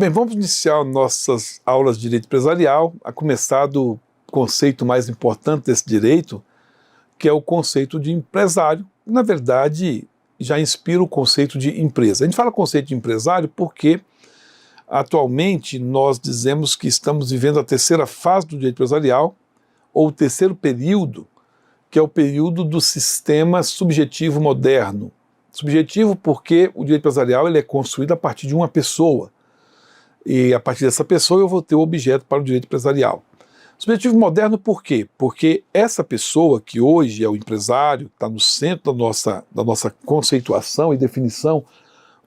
Bem, vamos iniciar nossas aulas de direito empresarial, a começar do conceito mais importante desse direito, que é o conceito de empresário. Na verdade, já inspira o conceito de empresa. A gente fala conceito de empresário porque atualmente nós dizemos que estamos vivendo a terceira fase do direito empresarial, ou o terceiro período, que é o período do sistema subjetivo moderno. Subjetivo porque o direito empresarial ele é construído a partir de uma pessoa. E a partir dessa pessoa eu vou ter o objeto para o direito empresarial. Subjetivo moderno por quê? Porque essa pessoa que hoje é o empresário, está no centro da nossa conceituação e definição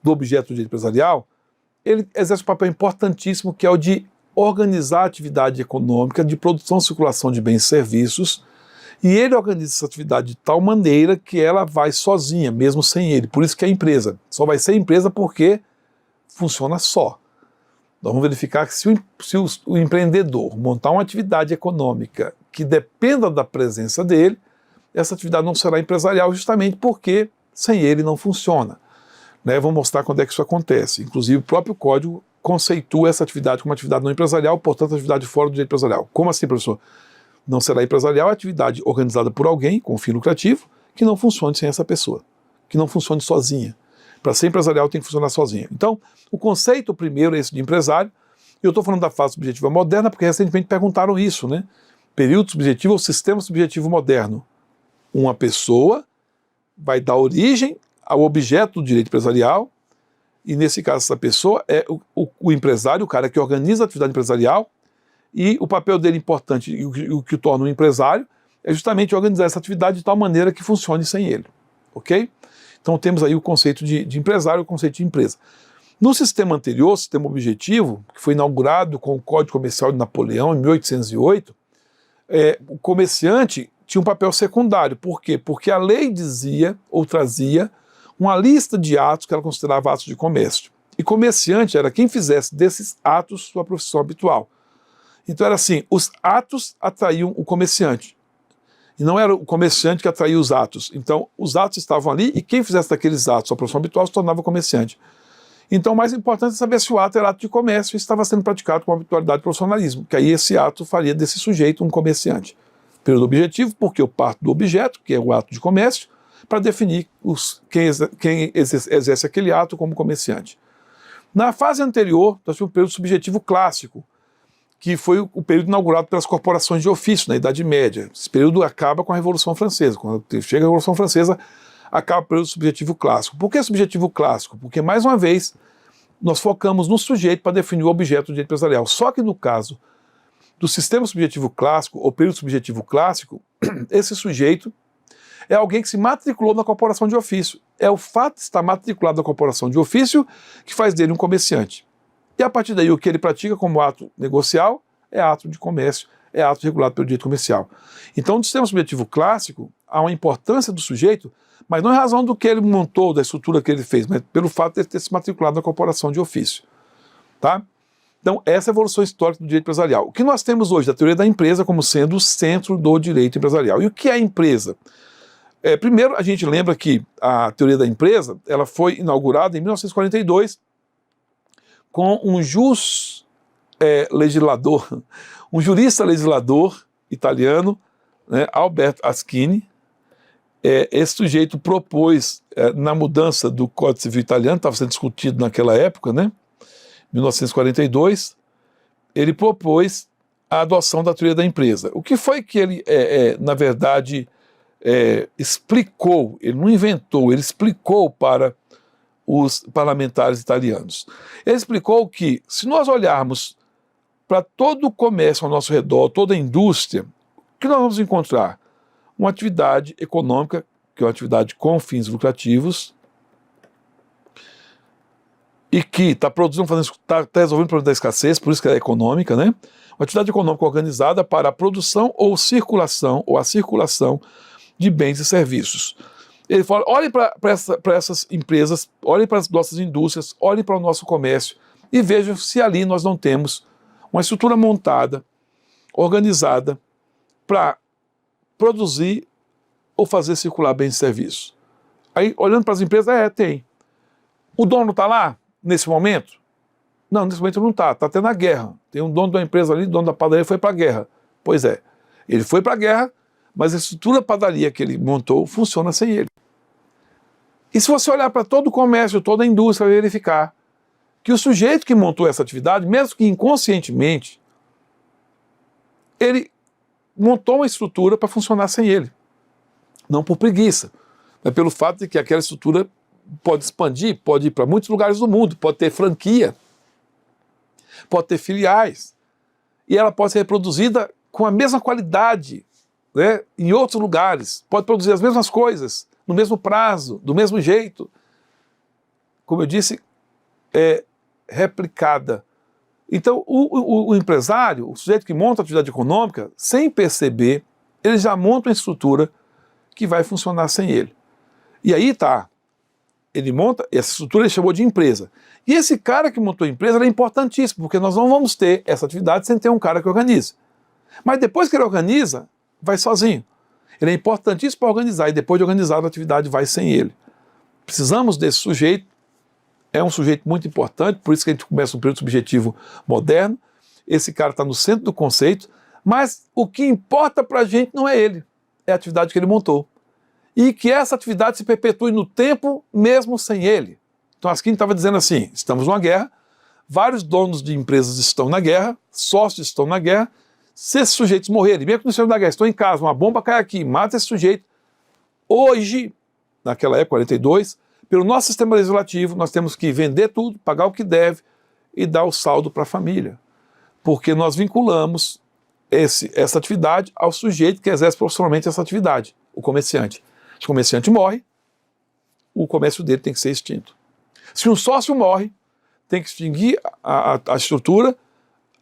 do objeto do direito empresarial, ele exerce um papel importantíssimo que é o de organizar a atividade econômica de produção e circulação de bens e serviços, e ele organiza essa atividade de tal maneira que ela vai sozinha, mesmo sem ele. Por isso que é empresa. Só vai ser empresa porque funciona só. Nós vamos verificar que se o empreendedor montar uma atividade econômica que dependa da presença dele, essa atividade não será empresarial justamente porque sem ele não funciona. Vou mostrar quando é que isso acontece. Inclusive o próprio Código conceitua essa atividade como atividade não empresarial, portanto atividade fora do direito empresarial. Como assim, professor? Não será empresarial a atividade organizada por alguém com fim lucrativo que não funcione sem essa pessoa, que não funcione sozinha. Para ser empresarial tem que funcionar sozinho. Então, o conceito primeiro é esse de empresário, e eu estou falando da fase subjetiva moderna porque recentemente perguntaram isso, né? Período subjetivo ou sistema subjetivo moderno. Uma pessoa vai dar origem ao objeto do direito empresarial, e nesse caso essa pessoa é o empresário, o cara que organiza a atividade empresarial, e o papel dele importante e o que o torna um empresário é justamente organizar essa atividade de tal maneira que funcione sem ele, ok? Então temos aí o conceito de empresário e o conceito de empresa. No sistema anterior, o sistema objetivo, que foi inaugurado com o Código Comercial de Napoleão em 1808, o comerciante tinha um papel secundário. Por quê? Porque a lei dizia ou trazia uma lista de atos que ela considerava atos de comércio. E comerciante era quem fizesse desses atos sua profissão habitual. Então era assim, os atos atraíam o comerciante. E não era o comerciante que atraía os atos. Então, os atos estavam ali e quem fizesse daqueles atos sua profissão habitual se tornava comerciante. Então, o mais importante é saber se o ato era ato de comércio e estava sendo praticado com habitualidade e profissionalismo, que aí esse ato faria desse sujeito um comerciante. Período objetivo, porque eu parto do objeto, que é o ato de comércio, para definir quem exerce aquele ato como comerciante. Na fase anterior, nós tivemos o período subjetivo clássico, que foi o período inaugurado pelas corporações de ofício, na Idade Média. Esse período acaba com a Revolução Francesa. Quando chega a Revolução Francesa, acaba o período subjetivo clássico. Por que subjetivo clássico? Porque, mais uma vez, nós focamos no sujeito para definir o objeto do direito empresarial. Só que no caso do sistema subjetivo clássico, ou período subjetivo clássico, esse sujeito é alguém que se matriculou na corporação de ofício. É o fato de estar matriculado na corporação de ofício que faz dele um comerciante. E a partir daí o que ele pratica como ato negocial é ato de comércio, é ato regulado pelo direito comercial. Então no sistema subjetivo clássico há uma importância do sujeito, mas não em razão do que ele montou, da estrutura que ele fez, mas pelo fato de ele ter se matriculado na corporação de ofício. Tá? Então essa é a evolução histórica do direito empresarial. O que nós temos hoje da teoria da empresa como sendo o centro do direito empresarial. E o que é a empresa? Primeiro a gente lembra que a teoria da empresa ela foi inaugurada em 1942 com um jurista legislador italiano, né, Alberto Aschini. Esse sujeito propôs, na mudança do Código Civil italiano, estava sendo discutido naquela época, né, 1942, ele propôs a adoção da teoria da empresa. O que foi que ele, na verdade, explicou, ele não inventou, ele explicou para os parlamentares italianos. Ele explicou que, se nós olharmos para todo o comércio ao nosso redor, toda a indústria, o que nós vamos encontrar? Uma atividade econômica, que é uma atividade com fins lucrativos, e que está produzindo, está resolvendo o problema da escassez, por isso que ela é econômica, né? Uma atividade econômica organizada para a produção ou a circulação de bens e serviços. Ele fala, olhem para essas empresas, olhem para as nossas indústrias, olhem para o nosso comércio e vejam se ali nós não temos uma estrutura montada, organizada, para produzir ou fazer circular bens e serviços. Aí, olhando para as empresas, tem. O dono está lá, nesse momento? Não, nesse momento não está, está tendo a guerra. Tem um dono da empresa ali, dono da padaria foi para a guerra. Pois é, ele foi para a guerra, mas a estrutura da padaria que ele montou funciona sem ele. E se você olhar para todo o comércio, toda a indústria, verificar que o sujeito que montou essa atividade, mesmo que inconscientemente, ele montou uma estrutura para funcionar sem ele. Não por preguiça, mas pelo fato de que aquela estrutura pode expandir, pode ir para muitos lugares do mundo, pode ter franquia, pode ter filiais, e ela pode ser reproduzida com a mesma qualidade, né, em outros lugares, pode produzir as mesmas coisas, no mesmo prazo, do mesmo jeito. Como eu disse, é replicada. Então, o empresário, o sujeito que monta a atividade econômica, sem perceber, ele já monta uma estrutura que vai funcionar sem ele. E aí tá, ele monta, essa estrutura ele chamou de empresa. E esse cara que montou a empresa é importantíssimo, porque nós não vamos ter essa atividade sem ter um cara que organize. Mas depois que ele organiza, vai sozinho. Ele é importantíssimo para organizar, e depois de organizar a atividade vai sem ele. Precisamos desse sujeito, é um sujeito muito importante, por isso que a gente começa um período subjetivo moderno. Esse cara está no centro do conceito, mas o que importa para a gente não é ele, é a atividade que ele montou. E que essa atividade se perpetue no tempo, mesmo sem ele. Então, Asquini estava dizendo assim, estamos numa guerra, vários donos de empresas estão na guerra, sócios estão na guerra, se esses sujeitos morrerem, mesmo que não estejam na guerra, estão em casa, uma bomba cai aqui, mata esse sujeito. Hoje, naquela época, 42, pelo nosso sistema legislativo, nós temos que vender tudo, pagar o que deve e dar o saldo para a família. Porque nós vinculamos essa atividade ao sujeito que exerce profissionalmente essa atividade, o comerciante. Se o comerciante morre, o comércio dele tem que ser extinto. Se um sócio morre, tem que extinguir a estrutura,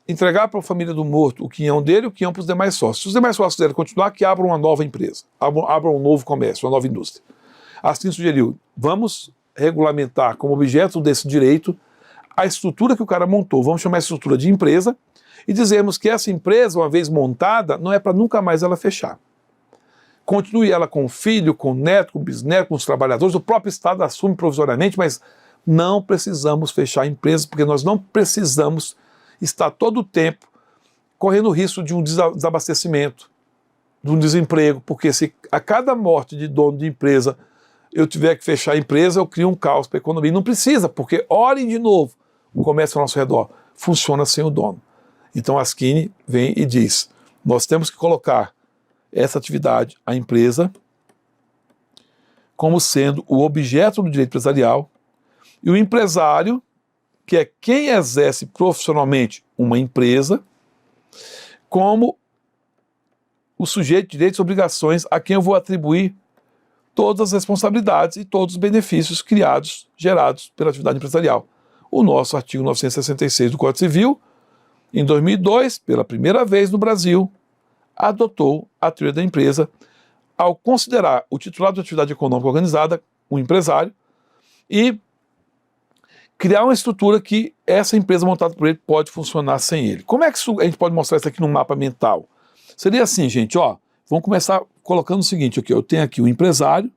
entregar para a família do morto o quinhão dele e o quinhão para os demais sócios. Se os demais sócios quiserem continuar, que abram uma nova empresa, abram um novo comércio, uma nova indústria. Assim sugeriu, vamos regulamentar como objeto desse direito a estrutura que o cara montou, vamos chamar essa estrutura de empresa, e dizemos que essa empresa, uma vez montada, não é para nunca mais ela fechar. Continue ela com o filho, com o neto, com o bisneto, com os trabalhadores, o próprio Estado assume provisoriamente, mas não precisamos fechar empresas, porque nós não precisamos estar todo o tempo correndo o risco de um desabastecimento, de um desemprego, porque se a cada morte de dono de empresa eu tiver que fechar a empresa, eu crio um caos para a economia. Não precisa, porque olhem de novo, o comércio ao nosso redor funciona sem o dono. Então Asquini vem e diz, nós temos que colocar essa atividade, a empresa, como sendo o objeto do direito empresarial, e o empresário, que é quem exerce profissionalmente uma empresa, como o sujeito de direitos e obrigações a quem eu vou atribuir todas as responsabilidades e todos os benefícios criados, gerados pela atividade empresarial. O nosso artigo 966 do Código Civil, em 2002, pela primeira vez no Brasil, adotou a teoria da empresa ao considerar o titular da atividade econômica organizada um empresário e criar uma estrutura que essa empresa montada por ele pode funcionar sem ele. Como é que a gente pode mostrar isso aqui no mapa mental? Seria assim, gente, ó, vamos começar colocando o seguinte, aqui, eu tenho aqui o empresário,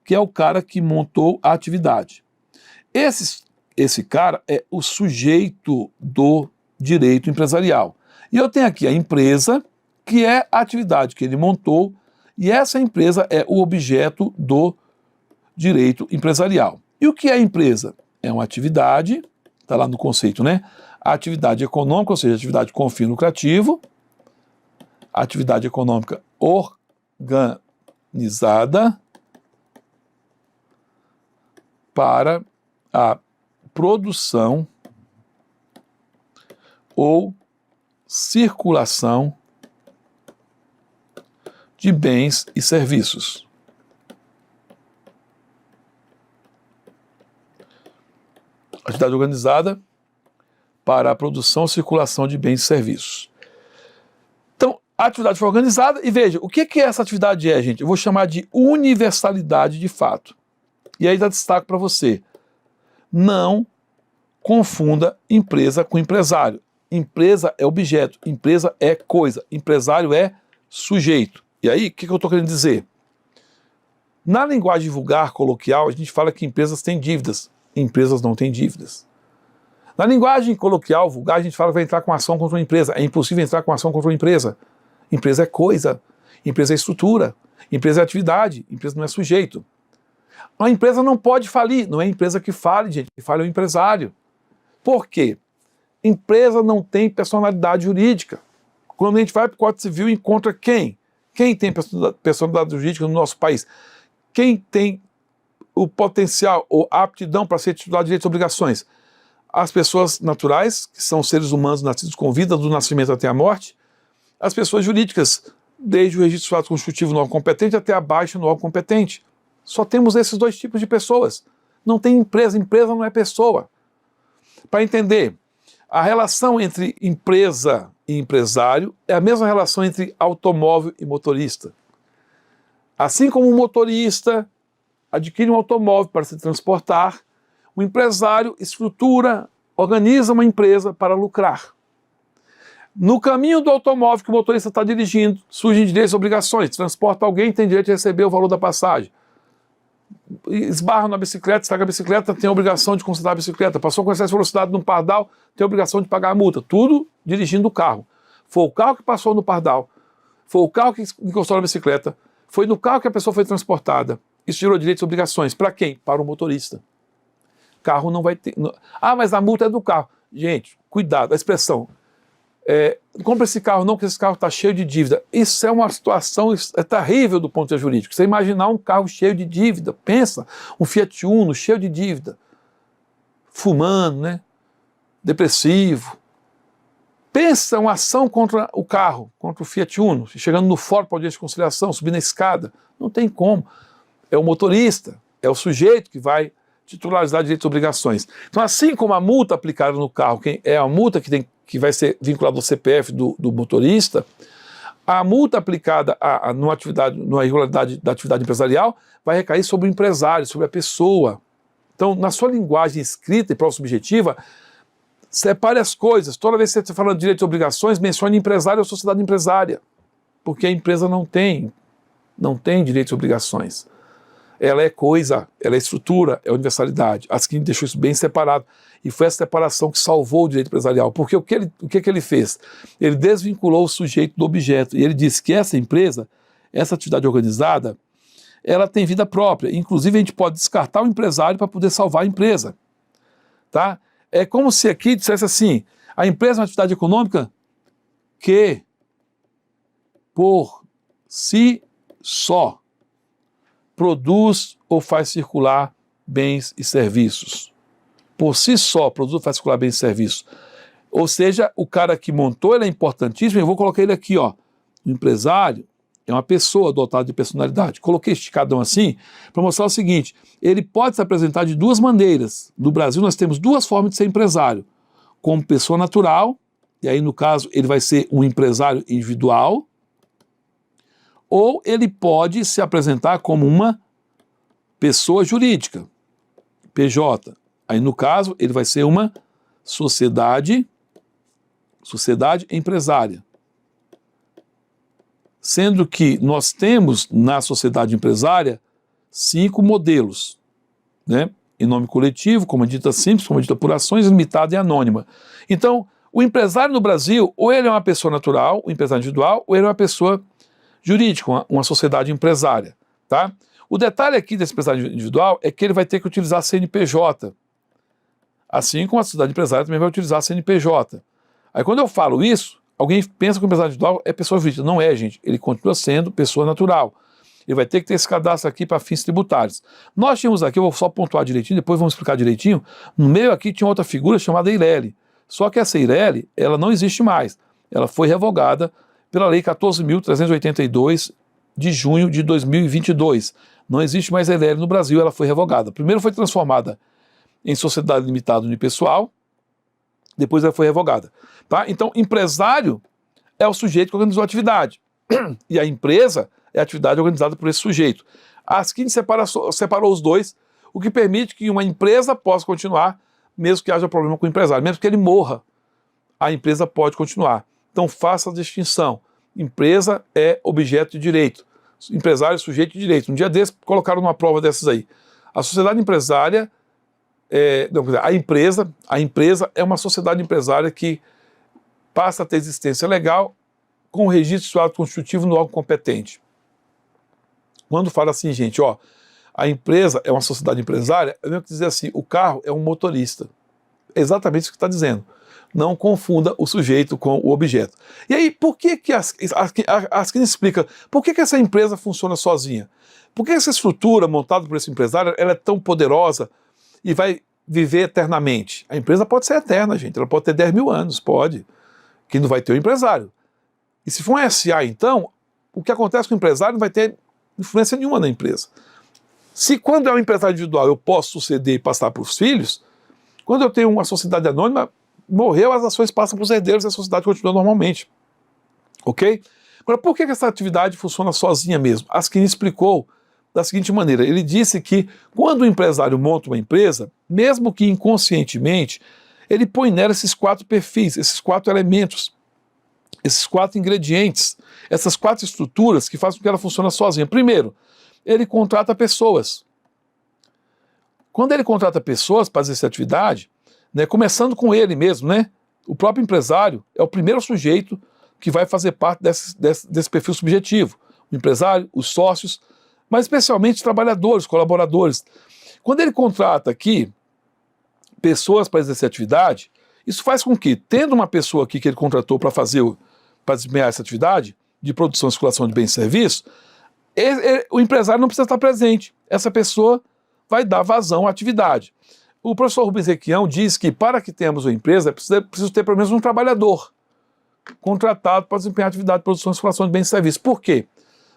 que é o cara que montou a atividade. Esse cara é o sujeito do direito empresarial. E eu tenho aqui a empresa, que é a atividade que ele montou, e essa empresa é o objeto do direito empresarial. E o que é a empresa? É uma atividade, está lá no conceito, né? A atividade econômica, ou seja, atividade com fim lucrativo, atividade econômica organizada para a produção ou circulação de bens e serviços. Atividade organizada para a produção e circulação de bens e serviços. Então, a atividade foi organizada e veja, o que essa atividade é, gente? Eu vou chamar de universalidade de fato. E aí dá destaque para você. Não confunda empresa com empresário. Empresa é objeto, empresa é coisa, empresário é sujeito. E aí, o que eu estou querendo dizer? Na linguagem vulgar, coloquial, a gente fala que empresas têm dívidas. Empresas não têm dívidas. Na linguagem coloquial, vulgar, a gente fala que vai entrar com ação contra uma empresa. É impossível entrar com ação contra uma empresa. Empresa é coisa, empresa é estrutura, empresa é atividade, empresa não é sujeito. A empresa não pode falir, não é a empresa que fale, gente, que fale é o empresário. Por quê? Empresa não tem personalidade jurídica. Quando a gente vai para o Código Civil, encontra quem? Quem tem personalidade jurídica no nosso país? Quem tem o potencial ou aptidão para ser titular de direitos e obrigações? As pessoas naturais, que são seres humanos nascidos com vida, do nascimento até a morte. As pessoas jurídicas, desde o registro de fato constitutivo no órgão competente até a baixa no órgão competente. Só temos esses dois tipos de pessoas. Não tem empresa, empresa não é pessoa. Para entender, a relação entre empresa e empresário é a mesma relação entre automóvel e motorista. Assim como um motorista adquire um automóvel para se transportar, o empresário estrutura, organiza uma empresa para lucrar. No caminho do automóvel que o motorista está dirigindo, surgem direitos e obrigações. Transporta alguém, tem direito de receber o valor da passagem. Esbarra na bicicleta, estraga a bicicleta, tem a obrigação de consertar a bicicleta. Passou com excesso de velocidade no pardal, tem a obrigação de pagar a multa. Tudo dirigindo o carro. Foi o carro que passou no pardal, foi o carro que encostou na bicicleta, foi no carro que a pessoa foi transportada. Isso gerou direitos e obrigações. Para quem? Para o motorista. Carro não vai ter... Ah, mas a multa é do carro. Gente, cuidado, a expressão. Compra esse carro não, porque esse carro está cheio de dívida. Isso é uma situação terrível do ponto de vista jurídico. Você imaginar um carro cheio de dívida, pensa, um Fiat Uno cheio de dívida, fumando, né? Depressivo. Pensa uma ação contra o carro, contra o Fiat Uno, chegando no fórum para audiência de conciliação, subindo a escada. Não tem como. É o motorista, é o sujeito que vai titularizar direitos e obrigações. Então, assim como a multa aplicada no carro, é a multa que vai ser vinculada ao CPF do motorista, a multa aplicada numa irregularidade da atividade empresarial vai recair sobre o empresário, sobre a pessoa. Então, na sua linguagem escrita e prova subjetiva, separe as coisas. Toda vez que você está falando de direitos e obrigações, mencione empresário ou sociedade empresária, porque a empresa não tem direitos e obrigações. Ela é coisa, ela é estrutura, é universalidade. A Askin deixou isso bem separado. E foi essa separação que salvou o direito empresarial. Porque o que ele fez? Ele desvinculou o sujeito do objeto. E ele disse que essa empresa, essa atividade organizada, ela tem vida própria. Inclusive, a gente pode descartar o empresário para poder salvar a empresa. Tá? É como se aqui dissesse assim, a empresa é uma atividade econômica que, por si só, produz ou faz circular bens e serviços. Por si só, produz ou faz circular bens e serviços. Ou seja, o cara que montou, ele é importantíssimo, eu vou colocar ele aqui, ó. O empresário é uma pessoa dotada de personalidade. Coloquei esticadão assim para mostrar o seguinte, ele pode se apresentar de duas maneiras. No Brasil nós temos duas formas de ser empresário. Como pessoa natural, e aí no caso ele vai ser um empresário individual, ou ele pode se apresentar como uma pessoa jurídica, PJ. Aí, no caso, ele vai ser uma sociedade empresária. Sendo que nós temos na sociedade empresária 5 modelos, né? Em nome coletivo, comandita simples, comandita por ações, limitada e anônima. Então, o empresário no Brasil, ou ele é uma pessoa natural, o empresário individual, ou ele é uma pessoa jurídica, uma sociedade empresária, tá? O detalhe aqui desse empresário individual é que ele vai ter que utilizar CNPJ, assim como a sociedade empresária também vai utilizar CNPJ. Aí quando eu falo isso, alguém pensa que o empresário individual é pessoa jurídica. Não é, gente, ele continua sendo pessoa natural. Ele vai ter que ter esse cadastro aqui para fins tributários. Nós tínhamos aqui, eu vou só pontuar direitinho, depois vamos explicar direitinho, no meio aqui tinha outra figura chamada Eireli. Só que essa Eireli, ela não existe mais. Ela foi revogada pela Lei 14.382 de junho de 2022. Não existe mais Eireli no Brasil, ela foi revogada. Primeiro foi transformada em sociedade limitada unipessoal, depois ela foi revogada. Tá? Então, empresário é o sujeito que organizou a atividade. E a empresa é a atividade organizada por esse sujeito. A Askin separou os dois, o que permite que uma empresa possa continuar, mesmo que haja problema com o empresário. Mesmo que ele morra, a empresa pode continuar. Então, faça a distinção. Empresa é objeto de direito. Empresário é sujeito de direito. Um dia desses, colocaram numa prova dessas aí. A sociedade empresária não, quer dizer, a empresa é uma sociedade empresária que passa a ter existência legal com o registro do ato constitutivo no órgão competente. Quando fala assim, gente, ó, a empresa é uma sociedade empresária, eu tenho que dizer assim, o carro é um motorista. É exatamente isso que está dizendo. Não confunda o sujeito com o objeto. E aí, por que Askin explica, por que essa empresa funciona sozinha? Por que essa estrutura montada por esse empresário, ela é tão poderosa e vai viver eternamente? A empresa pode ser eterna, gente, ela pode ter 10 mil anos, pode, que não vai ter o empresário. E se for um SA, então, o que acontece com o empresário não vai ter influência nenhuma na empresa. Se quando é um empresário individual eu posso suceder e passar para os filhos, quando eu tenho uma sociedade anônima, morreu, as ações passam para os herdeiros e a sociedade continua normalmente. Ok? Agora, por que essa atividade funciona sozinha mesmo? Askin explicou da seguinte maneira, ele disse que quando o empresário monta uma empresa, mesmo que inconscientemente, ele põe nela esses 4 perfis, esses 4 elementos, esses 4 ingredientes, essas 4 estruturas que fazem com que ela funcione sozinha. Primeiro, ele contrata pessoas. Quando ele contrata pessoas para exercer atividade, né, começando com ele mesmo, né, o próprio empresário é o primeiro sujeito que vai fazer parte desse perfil subjetivo. O empresário, os sócios, mas especialmente trabalhadores, colaboradores. Quando ele contrata aqui pessoas para exercer atividade, isso faz com que, tendo uma pessoa aqui que ele contratou para desempenhar essa atividade de produção e circulação de bens e serviços, o empresário não precisa estar presente. Essa pessoa vai dar vazão à atividade. O professor Rubens Requião diz que para que tenhamos uma empresa é preciso ter pelo menos um trabalhador contratado para desempenhar a atividade de produção e circulação de bens e serviços. Por quê?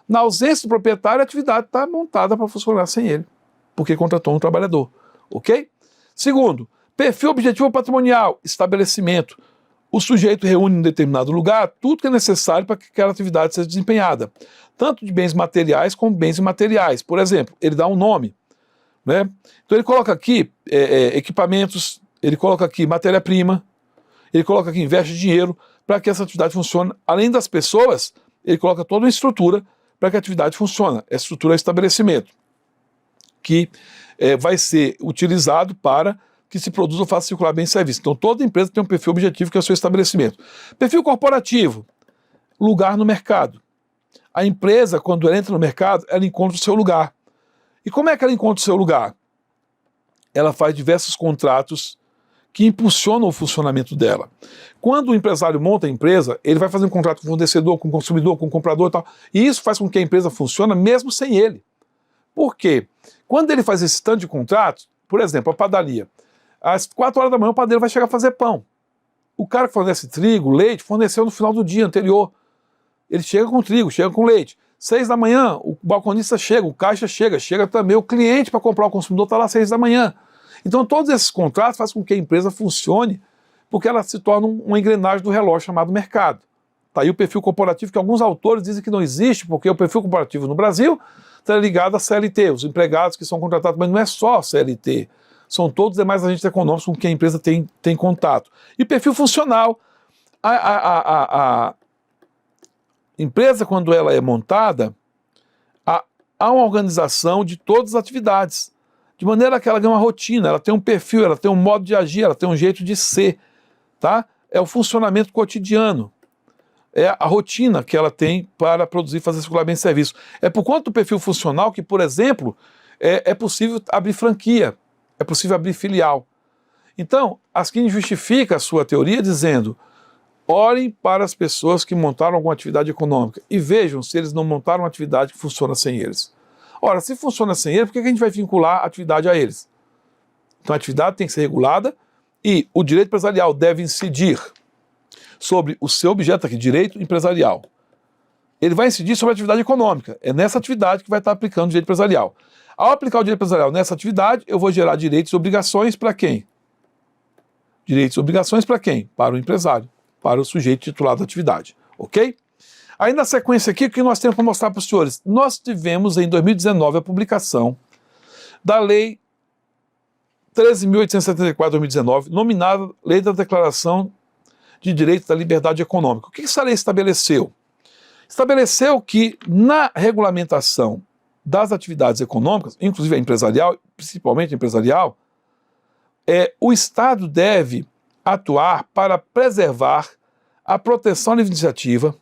Na ausência do proprietário, a atividade está montada para funcionar sem ele, porque contratou um trabalhador. Ok? Segundo, perfil objetivo patrimonial, estabelecimento. O sujeito reúne em um determinado lugar tudo que é necessário para que aquela atividade seja desempenhada, tanto de bens materiais como bens imateriais. Por exemplo, ele dá um nome, né? Então ele coloca aqui equipamentos, ele coloca aqui matéria-prima, ele coloca aqui investe dinheiro para que essa atividade funcione. Além das pessoas, ele coloca toda uma estrutura para que a atividade funcione. A estrutura é estabelecimento, que vai ser utilizado para que se produza ou faça circular bem serviço. Então toda empresa tem um perfil objetivo que é o seu estabelecimento. Perfil corporativo, lugar no mercado. A empresa, quando ela entra no mercado, ela encontra o seu lugar. E como é que ela encontra o seu lugar? Ela faz diversos contratos que impulsionam o funcionamento dela. Quando o empresário monta a empresa, ele vai fazer um contrato com o fornecedor, com o consumidor, com o comprador e tal. E isso faz com que a empresa funcione mesmo sem ele. Por quê? Quando ele faz esse tanto de contratos, por exemplo, a padaria, às 4 horas da manhã o padeiro vai chegar a fazer pão. O cara que fornece trigo, leite, forneceu no final do dia anterior. Ele chega com trigo, chega com leite. 6 da manhã, o balconista chega, o caixa chega também o cliente para comprar, o consumidor está lá às 6 da manhã. Então todos esses contratos fazem com que a empresa funcione, porque ela se torna uma engrenagem do relógio chamado mercado. Está aí o perfil corporativo, que alguns autores dizem que não existe, porque o perfil corporativo no Brasil está ligado à CLT, os empregados que são contratados, mas não é só CLT, são todos os demais agentes econômicos com quem a empresa tem contato. E perfil funcional, a empresa, quando ela é montada, há uma organização de todas as atividades, de maneira que ela ganha uma rotina, ela tem um perfil, ela tem um modo de agir, ela tem um jeito de ser, tá? É o funcionamento cotidiano, é a rotina que ela tem para produzir e fazer circular bem serviço. É por conta do perfil funcional que, por exemplo, é possível abrir franquia, é possível abrir filial. Então, Askin justifica a sua teoria dizendo: olhem para as pessoas que montaram alguma atividade econômica e vejam se eles não montaram uma atividade que funciona sem eles. Ora, se funciona sem eles, por que a gente vai vincular a atividade a eles? Então a atividade tem que ser regulada e o direito empresarial deve incidir sobre o seu objeto aqui, direito empresarial. Ele vai incidir sobre a atividade econômica. É nessa atividade que vai estar aplicando o direito empresarial. Ao aplicar o direito empresarial nessa atividade, eu vou gerar direitos e obrigações para quem? Direitos e obrigações para quem? Para o empresário, para o sujeito titular da atividade, ok? Aí na sequência aqui, o que nós temos para mostrar para os senhores? Nós tivemos em 2019 a publicação da Lei 13.874/2019, nominada Lei da Declaração de Direito da Liberdade Econômica. O que essa lei estabeleceu? Estabeleceu que na regulamentação das atividades econômicas, inclusive a empresarial, principalmente a empresarial, o Estado deve atuar para preservar a proteção à livre iniciativa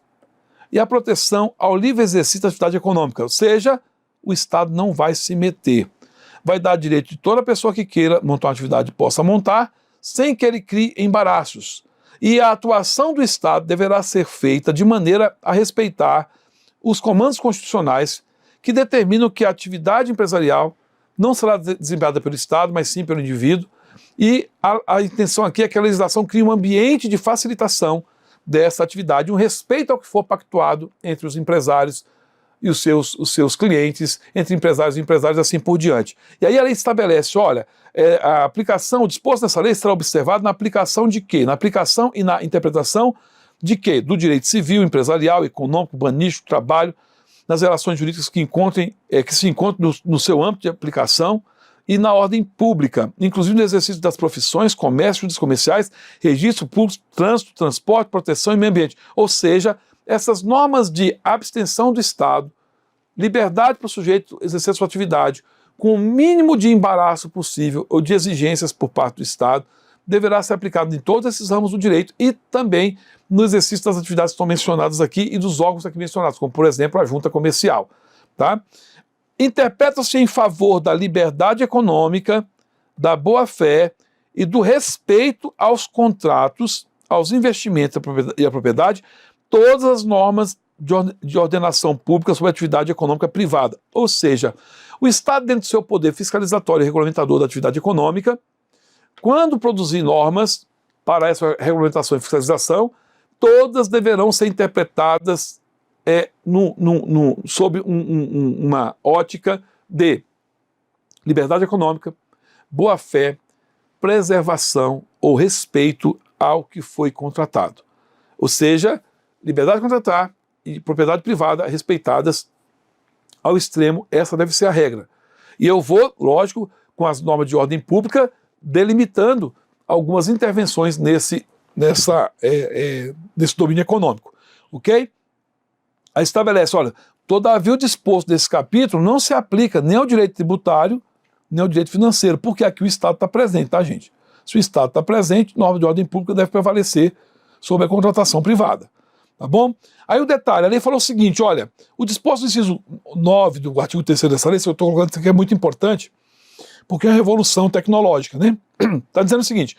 e a proteção ao livre exercício da atividade econômica, ou seja, o Estado não vai se meter. Vai dar direito de toda pessoa que queira montar uma atividade possa montar, sem que ele crie embaraços. E a atuação do Estado deverá ser feita de maneira a respeitar os comandos constitucionais que determinam que a atividade empresarial não será desempenhada pelo Estado, mas sim pelo indivíduo. E a intenção aqui é que a legislação crie um ambiente de facilitação dessa atividade, um respeito ao que for pactuado entre os empresários e os seus clientes, entre empresários e empresários, assim por diante. E aí a lei estabelece, olha, a aplicação, o disposto nessa lei será observado na aplicação de quê? Na aplicação e na interpretação de quê? Do direito civil, empresarial, econômico, urbanístico, trabalho, nas relações jurídicas que se encontram no seu âmbito de aplicação e na ordem pública, inclusive no exercício das profissões, comércios comerciais, registro público, trânsito, transporte, proteção e meio ambiente. Ou seja, essas normas de abstenção do Estado, liberdade para o sujeito exercer sua atividade, com o mínimo de embaraço possível ou de exigências por parte do Estado, deverá ser aplicado em todos esses ramos do direito e também no exercício das atividades que estão mencionadas aqui e dos órgãos aqui mencionados, como, por exemplo, a junta comercial. Tá? Interpreta-se em favor da liberdade econômica, da boa-fé e do respeito aos contratos, aos investimentos e à propriedade, todas as normas de ordenação pública sobre a atividade econômica privada. Ou seja, o Estado, dentro do seu poder fiscalizatório e regulamentador da atividade econômica, quando produzir normas para essa regulamentação e fiscalização, todas deverão ser interpretadas sob uma ótica de liberdade econômica, boa-fé, preservação ou respeito ao que foi contratado. Ou seja, liberdade de contratar e propriedade privada respeitadas ao extremo, essa deve ser a regra. E eu vou, lógico, com as normas de ordem pública, delimitando algumas intervenções nesse domínio econômico, ok? Aí estabelece, olha, todavia o disposto desse capítulo não se aplica nem ao direito tributário, nem ao direito financeiro, porque aqui o Estado está presente, tá, gente? Se o Estado está presente, norma de ordem pública deve prevalecer sobre a contratação privada, tá bom? Aí o detalhe, a lei falou o seguinte, olha, o disposto do inciso 9 do artigo 3º dessa lei, se eu estou colocando isso aqui é muito importante, porque é uma revolução tecnológica, né? Está dizendo o seguinte,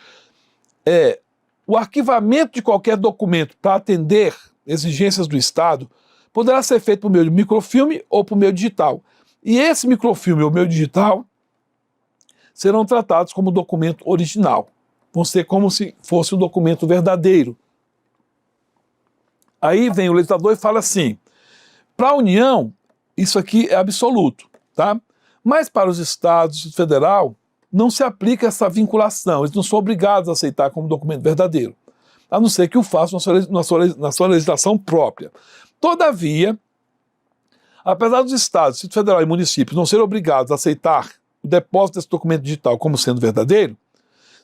o arquivamento de qualquer documento para atender exigências do Estado poderá ser feito por meio de microfilme ou por meio digital. E esse microfilme ou meio digital serão tratados como documento original. Vão ser como se fosse um documento verdadeiro. Aí vem o legislador e fala assim, para a União, isso aqui é absoluto, tá? Mas para os estados e federal, não se aplica essa vinculação, eles não são obrigados a aceitar como documento verdadeiro, a não ser que o façam na sua legislação própria. Todavia, apesar dos estados, Distrito Federal e municípios não serem obrigados a aceitar o depósito desse documento digital como sendo verdadeiro,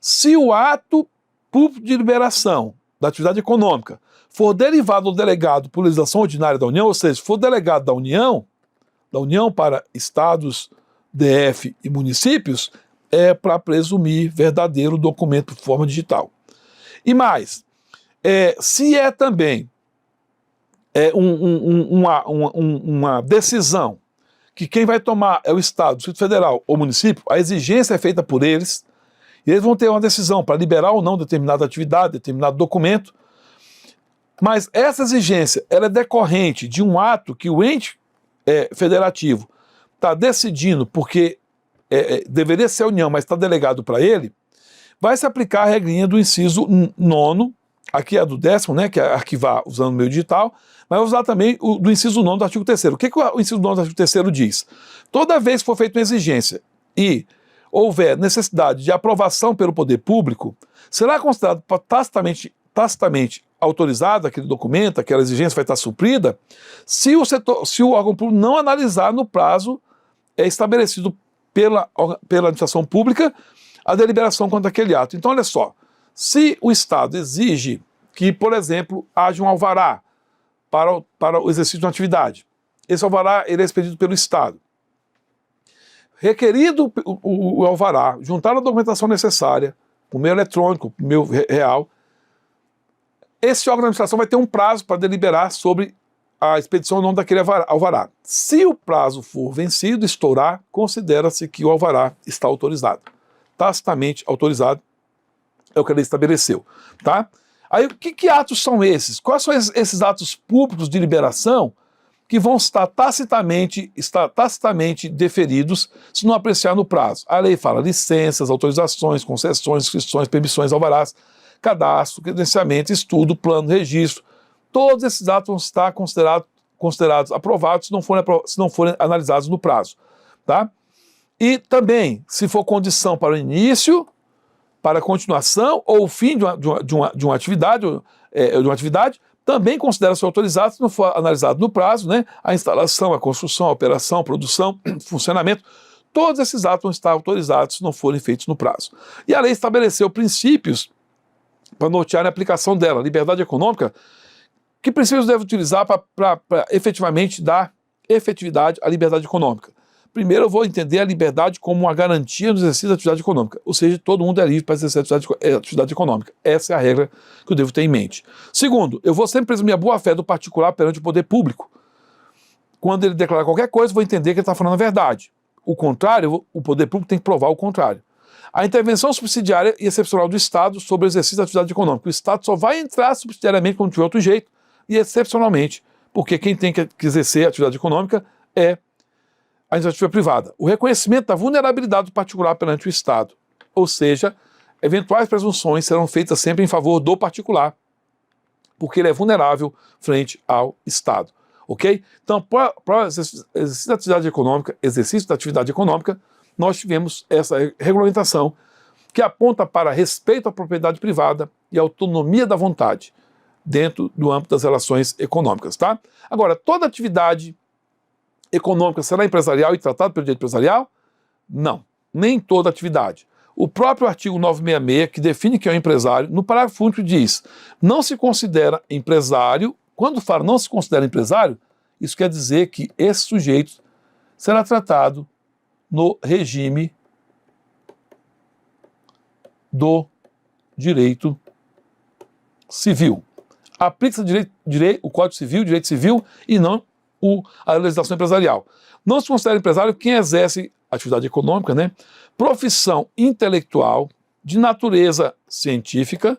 se o ato público de liberação da atividade econômica for derivado ou delegado por legislação ordinária da União, ou seja, for delegado da União para estados, DF e municípios, é para presumir verdadeiro documento por forma digital. E mais, se é também uma decisão que quem vai tomar é o Estado, o Distrito Federal ou município, a exigência é feita por eles, e eles vão ter uma decisão para liberar ou não determinada atividade, determinado documento, mas essa exigência ela é decorrente de um ato que o ente federativo está decidindo, porque deveria ser a União, mas está delegado para ele, vai se aplicar a regrinha do inciso 9, aqui é a do 10º, né, que é arquivar usando o meio digital, mas vai usar também o do inciso 9 do artigo 3º. O que o inciso 9 do artigo 3º diz? Toda vez que for feita uma exigência e houver necessidade de aprovação pelo poder público, será considerado tacitamente autorizado aquele documento, aquela exigência vai estar suprida, se o órgão público não analisar no prazo estabelecido pela administração pública a deliberação contra aquele ato. Então, olha só, se o Estado exige que, por exemplo, haja um alvará para o exercício de uma atividade, esse alvará ele é expedido pelo Estado. requerido o alvará, juntar a documentação necessária, por meio eletrônico, por meio real, esse órgão de administração vai ter um prazo para deliberar sobre a expedição ou não daquele alvará. Se o prazo for vencido, estourar, considera-se que o alvará está autorizado. Tacitamente autorizado, é o que a lei estabeleceu. Tá? Aí, que atos são esses? Quais são esses atos públicos de liberação que vão estar tacitamente deferidos se não apreciar no prazo? A lei fala licenças, autorizações, concessões, inscrições, permissões, alvarás, cadastro, credenciamento, estudo, plano, registro. Todos esses atos vão estar considerados aprovados se não forem analisados no prazo. Tá? E também, se for condição para o início, para a continuação ou o fim de uma atividade, também considera-se autorizado se não for analisado no prazo, né, a instalação, a construção, a operação, a produção, funcionamento. Todos esses atos vão estar autorizados se não forem feitos no prazo. E a lei estabeleceu princípios para nortear a aplicação dela. Liberdade econômica, que princípios deve utilizar para efetivamente dar efetividade à liberdade econômica? Primeiro, eu vou entender a liberdade como uma garantia do exercício da atividade econômica, ou seja, todo mundo é livre para exercer a atividade econômica. Essa é a regra que eu devo ter em mente. Segundo, eu vou sempre presumir a boa-fé do particular perante o poder público. Quando ele declarar qualquer coisa, eu vou entender que ele está falando a verdade. O contrário, o poder público tem que provar o contrário. A intervenção subsidiária e excepcional do Estado sobre o exercício da atividade econômica. O Estado só vai entrar subsidiariamente quando tiver outro jeito e excepcionalmente, porque quem tem que exercer a atividade econômica é a iniciativa privada. O reconhecimento da vulnerabilidade do particular perante o Estado. Ou seja, eventuais presunções serão feitas sempre em favor do particular, porque ele é vulnerável frente ao Estado. Ok? Então, para o exercício da atividade econômica, nós tivemos essa regulamentação que aponta para respeito à propriedade privada e autonomia da vontade dentro do âmbito das relações econômicas. Tá? Agora, toda atividade econômica será empresarial e tratada pelo direito empresarial? Não, nem toda atividade. O próprio artigo 966, que define que é um empresário, no parágrafo único diz, não se considera empresário. Quando fala não se considera empresário, isso quer dizer que esse sujeito será tratado no regime do direito civil. Aplica-se o Código Civil, direito civil, e não a legislação empresarial. Não se considera empresário quem exerce atividade econômica, né, profissão intelectual de natureza científica,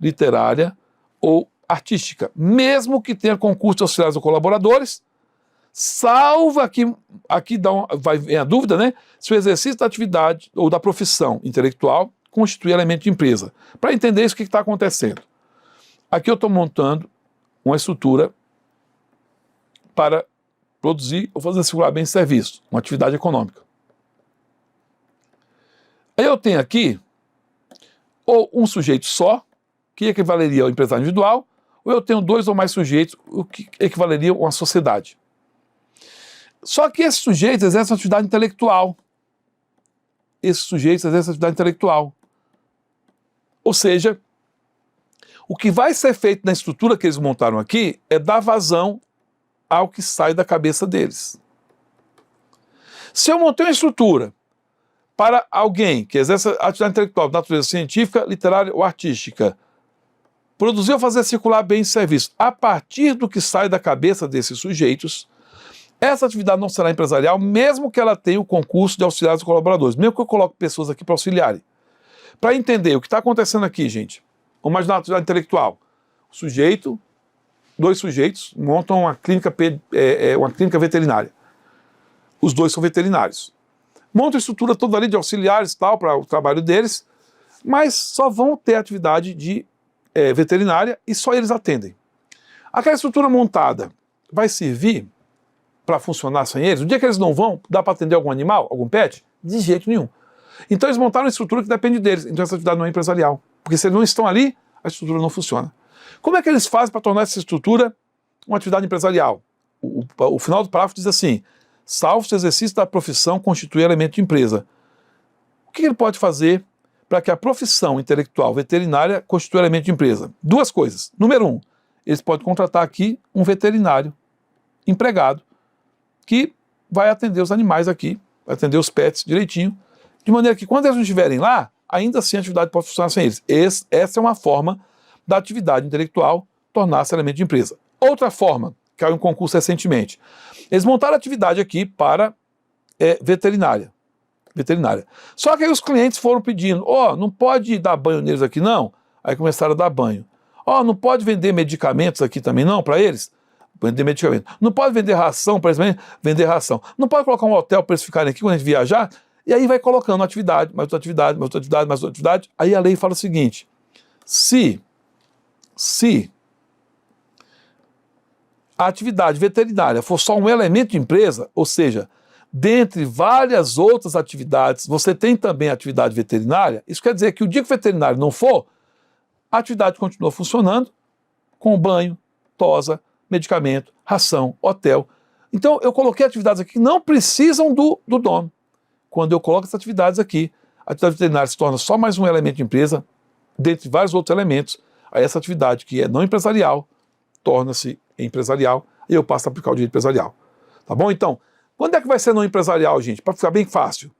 literária ou artística, mesmo que tenha concurso de auxiliares ou colaboradores, salvo aqui vem a dúvida, né, se o exercício da atividade ou da profissão intelectual constitui elemento de empresa. Para entender isso, o que está acontecendo? Aqui eu estou montando uma estrutura para produzir ou fazer circular bem serviço, uma atividade econômica. Aí eu tenho aqui ou um sujeito só, que equivaleria ao empresário individual, ou eu tenho dois ou mais sujeitos, o que equivaleria a uma sociedade. Só que esses sujeitos exercem atividade intelectual. Ou seja, o que vai ser feito na estrutura que eles montaram aqui é dar vazão ao que sai da cabeça deles. Se eu montei uma estrutura para alguém que exerce atividade intelectual de natureza científica, literária ou artística, produzir ou fazer circular bens e serviços a partir do que sai da cabeça desses sujeitos, essa atividade não será empresarial, mesmo que ela tenha o concurso de auxiliares e colaboradores, mesmo que eu coloque pessoas aqui para auxiliarem. Para entender o que está acontecendo aqui, gente, vamos imaginar uma atividade intelectual. Dois sujeitos montam uma clínica veterinária. Os dois são veterinários. Montam a estrutura toda ali de auxiliares para o trabalho deles, mas só vão ter atividade de veterinária e só eles atendem. Aquela estrutura montada vai servir para funcionar sem eles? No dia que eles não vão, dá para atender algum animal, algum pet? De jeito nenhum. Então eles montaram uma estrutura que depende deles, então essa atividade não é empresarial. Porque se eles não estão ali, a estrutura não funciona. Como é que eles fazem para tornar essa estrutura uma atividade empresarial? O final do parágrafo diz assim, salvo se o exercício da profissão constituir elemento de empresa. O que ele pode fazer para que a profissão intelectual veterinária constitua elemento de empresa? Duas coisas. Número um, eles podem contratar aqui um veterinário empregado que vai atender os animais aqui vai atender os pets direitinho, de maneira que quando eles não estiverem lá, ainda assim a atividade pode funcionar sem eles. Essa é uma forma da atividade intelectual tornar-se elemento de empresa. Outra forma, caiu um concurso recentemente, eles montaram a atividade aqui para veterinária. Só que aí os clientes foram pedindo, não pode dar banho neles aqui não? Aí começaram a dar banho. Não pode vender medicamentos aqui também não para eles? Vender medicamento. Não pode vender ração para eles? Vender ração. Não pode colocar um hotel para eles ficarem aqui quando a gente viajar? E aí vai colocando atividade, mais outra atividade, mais outra atividade, mais outra atividade. Aí a lei fala o seguinte, se a atividade veterinária for só um elemento de empresa, ou seja, dentre várias outras atividades, você tem também a atividade veterinária, isso quer dizer que o dia que o veterinário não for, a atividade continua funcionando com banho, tosa, medicamento, ração, hotel. Então eu coloquei atividades aqui que não precisam do dono. Quando eu coloco essas atividades aqui, a atividade veterinária se torna só mais um elemento de empresa, dentre vários outros elementos, aí essa atividade que é não empresarial, torna-se empresarial, e eu passo a aplicar o direito empresarial. Tá bom? Então, quando é que vai ser não empresarial, gente? Para ficar bem fácil.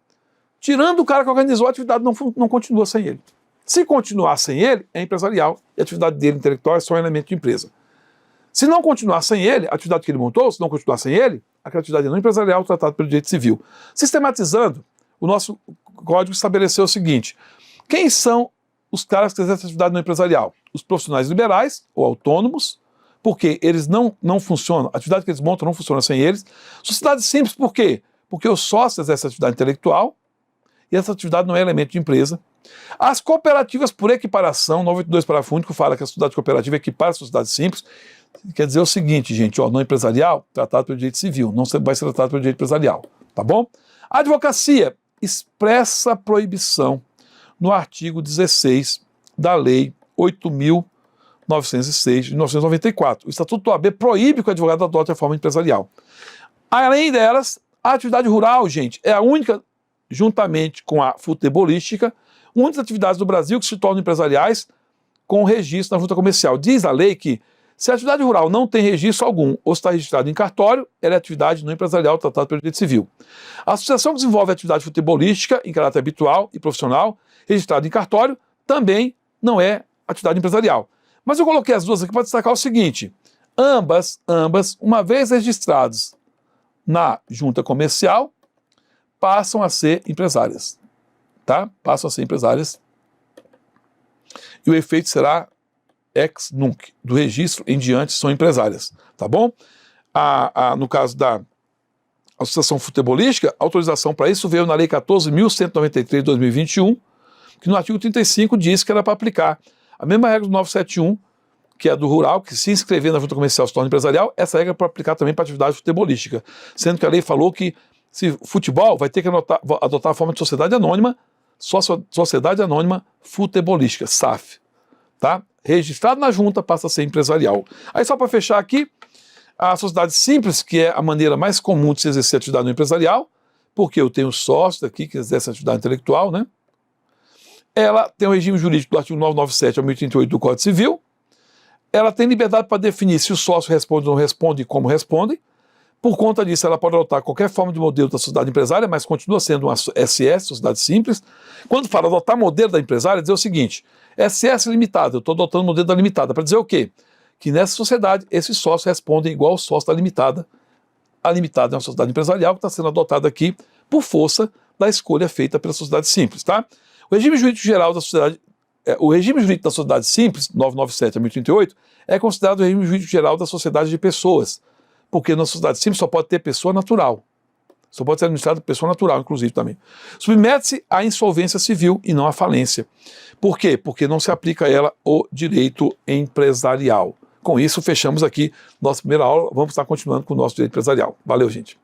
Tirando o cara que organizou a atividade, não continua sem ele. Se continuar sem ele, é empresarial, e a atividade dele intelectual é só um elemento de empresa. Se não continuar sem ele, a atividade que ele montou, se não continuar sem ele, aquela atividade não empresarial tratada pelo direito civil. Sistematizando, o nosso código estabeleceu o seguinte, quem são os caras que exercem atividade não empresarial? Os profissionais liberais ou autônomos, porque eles não funcionam, a atividade que eles montam não funciona sem eles. Sociedade simples, por quê? Porque o sócio exerce atividade intelectual e essa atividade não é elemento de empresa. As cooperativas por equiparação, 982 parágrafo único fala que a sociedade cooperativa equipara a sociedade simples. Quer dizer o seguinte, gente, não empresarial, tratado pelo direito civil, não vai ser tratado pelo direito empresarial, tá bom? A advocacia expressa proibição no artigo 16 da Lei 8.906 de 1994. O Estatuto do OAB proíbe que o advogado adote a forma empresarial. Além delas, a atividade rural, gente, é a única, juntamente com a futebolística, únicas atividades do Brasil que se tornam empresariais com registro na junta comercial. Diz a lei que se a atividade rural não tem registro algum ou está registrada em cartório, ela é atividade não empresarial tratada pelo direito civil. A associação que desenvolve atividade futebolística em caráter habitual e profissional, registrada em cartório, também não é atividade empresarial. Mas eu coloquei as duas aqui para destacar o seguinte, ambas, uma vez registradas na junta comercial, passam a ser empresárias, tá? Passam a ser empresárias e o efeito será ex nunc, do registro em diante são empresárias, tá bom? No caso da associação futebolística, a autorização para isso veio na Lei 14.193 de 2021, que no artigo 35 diz que era para aplicar a mesma regra do 971, que é do rural, que se inscrever na junta comercial se torna empresarial, essa regra é para aplicar também para atividade futebolística, sendo que a lei falou que se futebol vai ter que adotar a forma de sociedade anônima, sociedade anônima futebolística, SAF, tá? Registrado na junta passa a ser empresarial. Aí só para fechar aqui, a sociedade simples, que é a maneira mais comum de se exercer atividade no empresarial, porque eu tenho sócios aqui que exercem atividade intelectual, né? Ela tem o regime jurídico do artigo 997 ao 1038 do Código Civil, ela tem liberdade para definir se o sócio responde ou não responde e como responde. Por conta disso, ela pode adotar qualquer forma de modelo da sociedade empresária, mas continua sendo uma SS, sociedade simples. Quando fala adotar modelo da empresária, dizer o seguinte, SS limitada, eu estou adotando o modelo da limitada, para dizer o quê? Que nessa sociedade, esses sócios respondem igual ao sócio da limitada. A limitada é uma sociedade empresarial que está sendo adotada aqui por força da escolha feita pela sociedade simples, tá? O regime jurídico geral da sociedade, o regime jurídico da sociedade simples, 997 a 1038, é considerado o regime jurídico geral da sociedade de pessoas, porque na sociedade simples só pode ter pessoa natural. Só pode ser administrado por pessoa natural, inclusive, também. Submete-se à insolvência civil e não à falência. Por quê? Porque não se aplica a ela o direito empresarial. Com isso, fechamos aqui nossa primeira aula. Vamos estar continuando com o nosso direito empresarial. Valeu, gente.